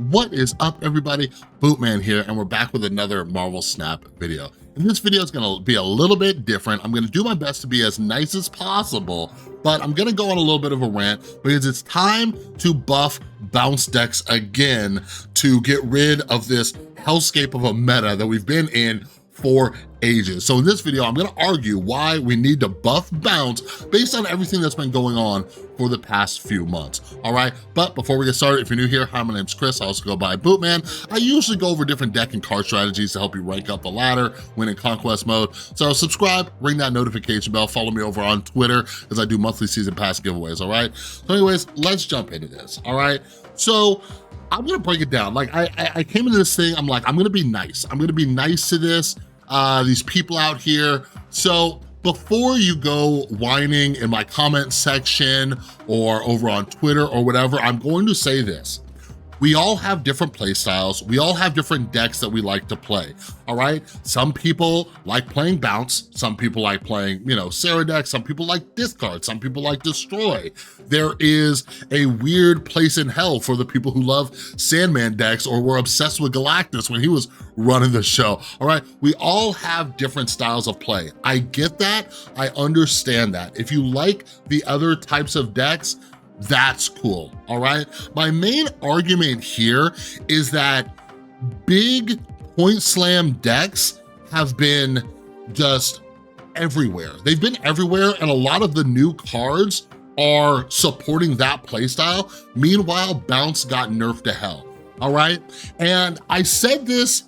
What is up, everybody? Bootman here, and we're back with another Marvel Snap video. And this video is gonna be a little bit different. I'm gonna do my best to be as nice as possible, but I'm gonna go on a little bit of a rant because it's time to buff bounce decks again to get rid of this hellscape of a meta that we've been in for ages. So in this video, I'm gonna argue why we need to buff bounce based on everything that's been going on for the past few months, all right? But before we get started, if you're new here, hi, my name's Chris. I also go by Bootman. I usually go over different deck and card strategies to help you rank up the ladder, win in conquest mode. So subscribe, ring that notification bell, follow me over on Twitter as I do monthly season pass giveaways, all right? So anyways, let's jump into this, all right? So I'm gonna break it down. Like I came into this thing, I'm like, I'm gonna be nice. I'm gonna be nice to these people out here. So before you go whining in my comment section or over on Twitter or whatever, I'm going to say this. We all have different play styles. We all have different decks that we like to play, all right? Some people like playing bounce. Some people like playing, Sarah deck. Some people like discard. Some people like destroy. There is a weird place in hell for the people who love Sandman decks or were obsessed with Galactus when he was running the show, all right? We all have different styles of play. I get that. I understand that. If you like the other types of decks, that's cool, all right? My main argument here is that big point slam decks have been just everywhere. They've been everywhere, and a lot of the new cards are supporting that playstyle. Meanwhile, bounce got nerfed to hell. All right, and I said this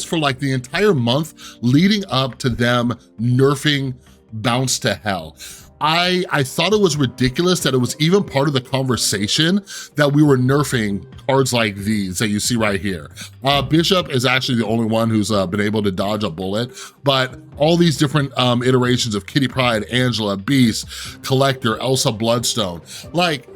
for like the entire month leading up to them nerfing bounce to hell. I thought it was ridiculous that it was even part of the conversation that we were nerfing cards like these that you see right here. Bishop is actually the only one who's been able to dodge a bullet, but all these different iterations of Kitty Pryde, Angela, Beast, Collector, Elsa Bloodstone. Like,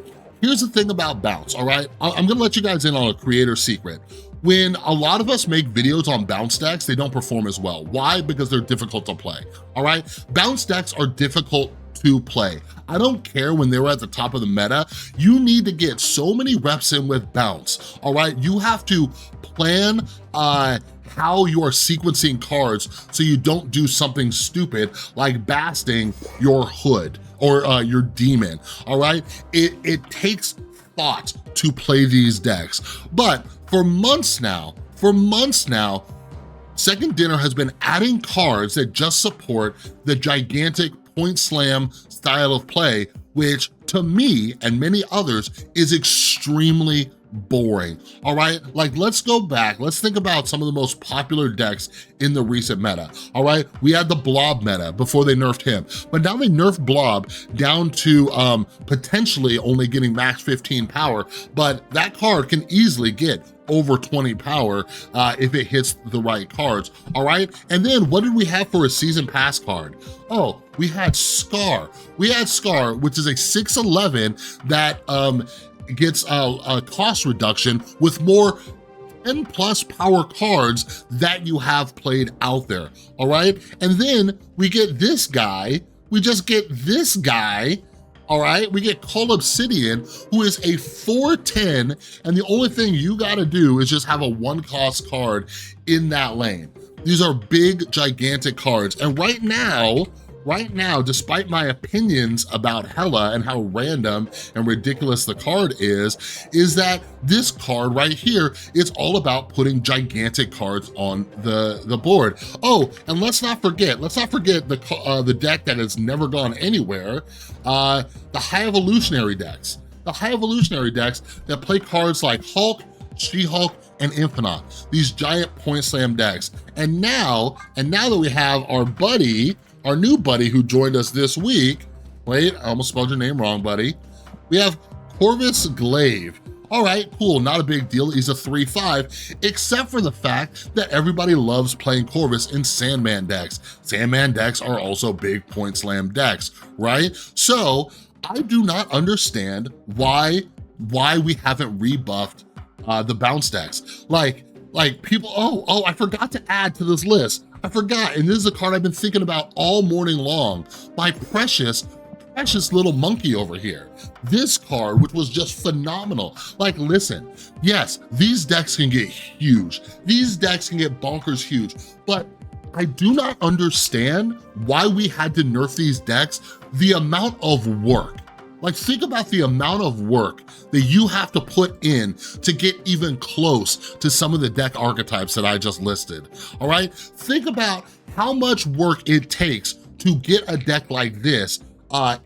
here's the thing about bounce, all right? I'm gonna let you guys in on a creator secret. When a lot of us make videos on bounce decks, they don't perform as well. Why? Because they're difficult to play, all right? Bounce decks are difficult to play. I don't care when they were at the top of the meta. You need to get so many reps in with bounce, all right? You have to plan how you are sequencing cards so you don't do something stupid like basting your hood or your demon, all right? It takes thought to play these decks. But for months now, Second Dinner has been adding cards that just support the gigantic point slam style of play, which to me and many others is extremely boring, all right? Like, let's go back. Let's think about some of the most popular decks in the recent meta, all right? We had the Blob meta before they nerfed him, but now they nerfed Blob down to potentially only getting max 15 power, but that card can easily get over 20 power if it hits the right cards, all right? And then what did we have for a season pass card? Oh, we had Scar. We had Scar, which is a 611 that gets a cost reduction with more 10 plus power cards that you have played out there, all right? And then we get this guy, we just get this guy, all right? We get Cull Obsidian, who is a 410, and the only thing you gotta do is just have a 1-cost card in that lane. These are big, gigantic cards, and right now, despite my opinions about Hela and how random and ridiculous the card is that this card right here is all about putting gigantic cards on the board. Oh, and let's not forget the deck that has never gone anywhere, the High Evolutionary decks. The High Evolutionary decks that play cards like Hulk, She-Hulk, and Infinite, these giant point slam decks. And now that we have our new buddy who joined us this week, wait, I almost spelled your name wrong, buddy. We have Corvus Glaive. All right, cool, not a big deal. He's a 3/5, except for the fact that everybody loves playing Corvus in Sandman decks. Sandman decks are also big point slam decks, right? So I do not understand why we haven't rebuffed the bounce decks. Like people, oh, I forgot to add to this list. I forgot, and this is a card I've been thinking about all morning long. My precious precious little monkey over here. This card, which was just phenomenal. Like, listen, yes, these decks can get huge. These decks can get bonkers huge, but I do not understand why we had to nerf these decks. The amount of work, like think about the amount of work that you have to put in to get even close to some of the deck archetypes that I just listed, all right? Think about how much work it takes to get a deck like this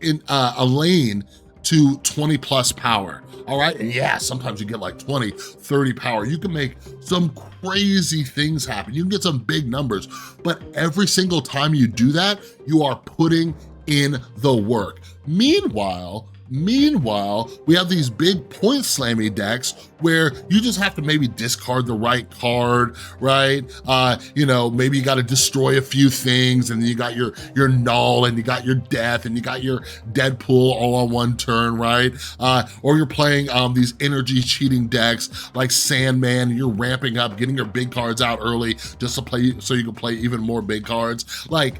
in a lane to 20 plus power, all right? And yeah, sometimes you get like 20, 30 power. You can make some crazy things happen. You can get some big numbers, but every single time you do that, you are putting in the work. Meanwhile, we have these big point slammy decks where you just have to maybe discard the right card, right? Maybe you got to destroy a few things, and then you got your null, and you got your death, and you got your Deadpool all on one turn, right? Or you're playing these energy cheating decks like Sandman, and you're ramping up, getting your big cards out early just to play, so you can play even more big cards. Like,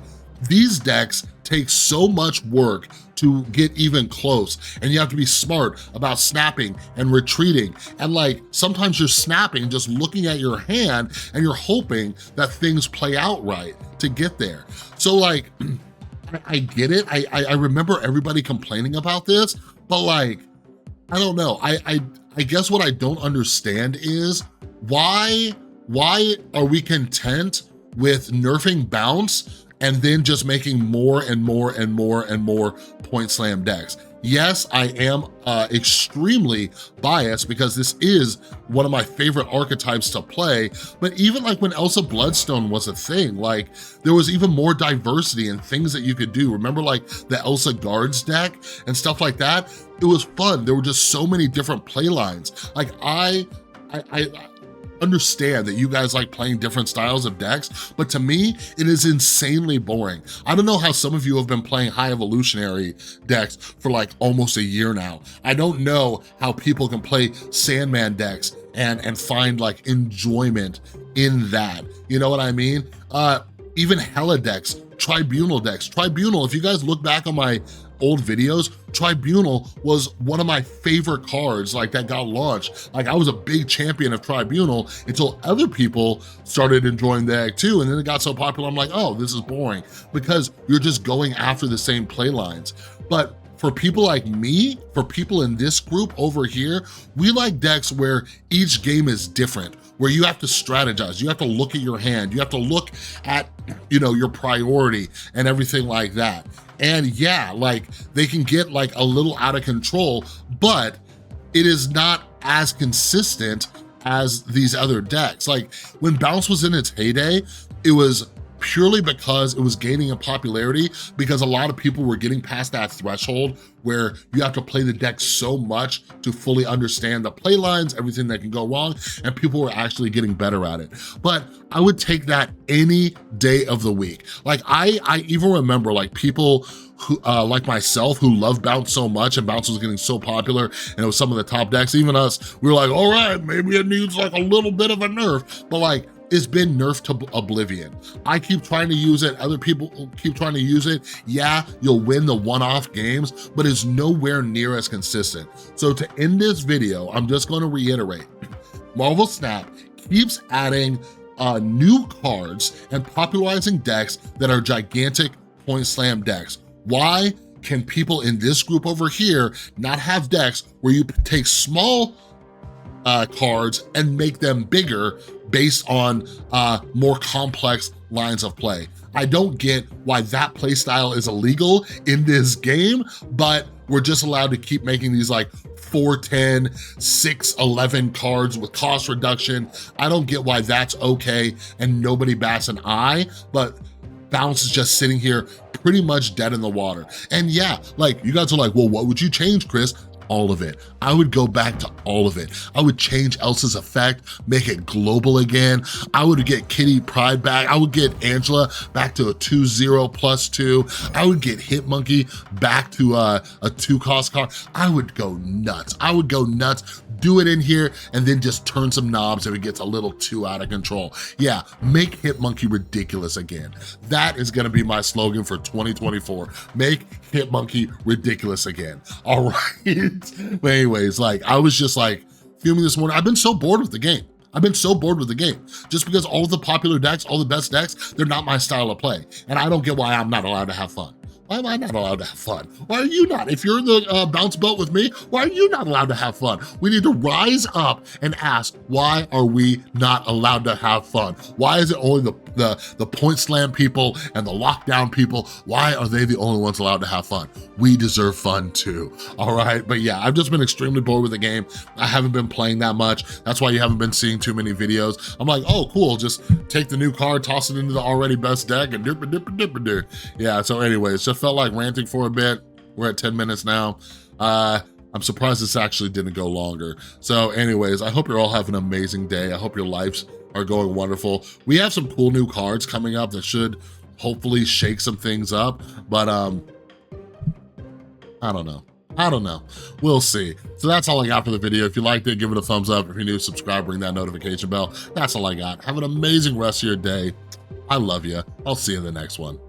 these decks take so much work to get even close, and you have to be smart about snapping and retreating. And like, sometimes you're snapping, just looking at your hand, and you're hoping that things play out right to get there. So like, I get it. I remember everybody complaining about this, but like, I don't know. I guess what I don't understand is why are we content with nerfing bounce and then just making more and more and more and more point slam decks? Yes, I am extremely biased because this is one of my favorite archetypes to play, but even like when Elsa Bloodstone was a thing, like there was even more diversity and things that you could do. Remember like the Elsa Guards deck and stuff like that? It was fun. There were just so many different play lines. Like I understand that you guys like playing different styles of decks, but to me, it is insanely boring. I don't know how some of you have been playing high evolutionary decks for like almost a year now. I don't know how people can play Sandman decks and find like enjoyment in that. You know what I mean? Even Hella decks, Tribunal decks. Tribunal, if you guys look back on my old videos, Tribunal was one of my favorite cards like that got launched. Like I was a big champion of Tribunal until other people started enjoying the deck too, and then it got so popular, I'm like, oh, this is boring, because you're just going after the same play lines. But for people like me, for people in this group over here, we like decks where each game is different, where you have to strategize, you have to look at your hand, you have to look at, your priority and everything like that. And yeah, like they can get like a little out of control, but it is not as consistent as these other decks. Like when Bounce was in its heyday, it was purely because it was gaining in popularity, because a lot of people were getting past that threshold where you have to play the deck so much to fully understand the play lines, everything that can go wrong, and people were actually getting better at it. But I would take that any day of the week. Like I even remember like people who, like myself, who loved Bounce so much, and Bounce was getting so popular, and it was some of the top decks, even us, we were like, all right, maybe it needs like a little bit of a nerf, but like, it's been nerfed to oblivion. I keep trying to use it, other people keep trying to use it. Yeah, you'll win the one-off games, but it's nowhere near as consistent. So to end this video, I'm just gonna reiterate, Marvel Snap keeps adding new cards and popularizing decks that are gigantic point slam decks. Why can people in this group over here not have decks where you take small cards and make them bigger based on more complex lines of play? I don't get why that play style is illegal in this game, but we're just allowed to keep making these like 410, 611 cards with cost reduction. I don't get why that's okay and nobody bats an eye, but Bounce is just sitting here pretty much dead in the water. And yeah, like you guys are like, well, what would you change, Chris? all of it. I would go back to all of it. I would change Elsa's effect, make it global again. I would get Kitty Pryde back. I would get Angela back to a 2-0 plus 2. I would get Hitmonkey back to a 2-cost card. I would go nuts. I would go nuts. Do it in here and then just turn some knobs if it gets a little too out of control. Yeah, make Hitmonkey ridiculous again. That is gonna be my slogan for 2024. Make Hitmonkey ridiculous again. All right. But anyways, like, I was just like fuming this morning. I've been so bored with the game. I've been so bored with the game. Just because all of the popular decks, all the best decks, they're not my style of play. And I don't get why I'm not allowed to have fun. Why am I not allowed to have fun? Why are you not? If you're in the bounce boat with me, why are you not allowed to have fun? We need to rise up and ask, why are we not allowed to have fun? Why is it only the point slam people and the lockdown people? Why are they the only ones allowed to have fun? We deserve fun too, all right? But yeah, I've just been extremely bored with the game. I haven't been playing that much. That's why you haven't been seeing too many videos. I'm like, oh, cool, just take the new card, toss it into the already best deck, and dipper. Yeah, so anyways, just felt like ranting for a bit. We're at 10 minutes now. I'm surprised this actually didn't go longer. So anyways, I hope you're all having an amazing day. I hope your lives are going wonderful. We have some cool new cards coming up that should hopefully shake some things up, but I don't know. We'll see. So that's all I got for the video. If you liked it, give it a thumbs up. If you're new, subscribe, ring that notification bell. That's all I got. Have an amazing rest of your day. I love you. I'll see you in the next one.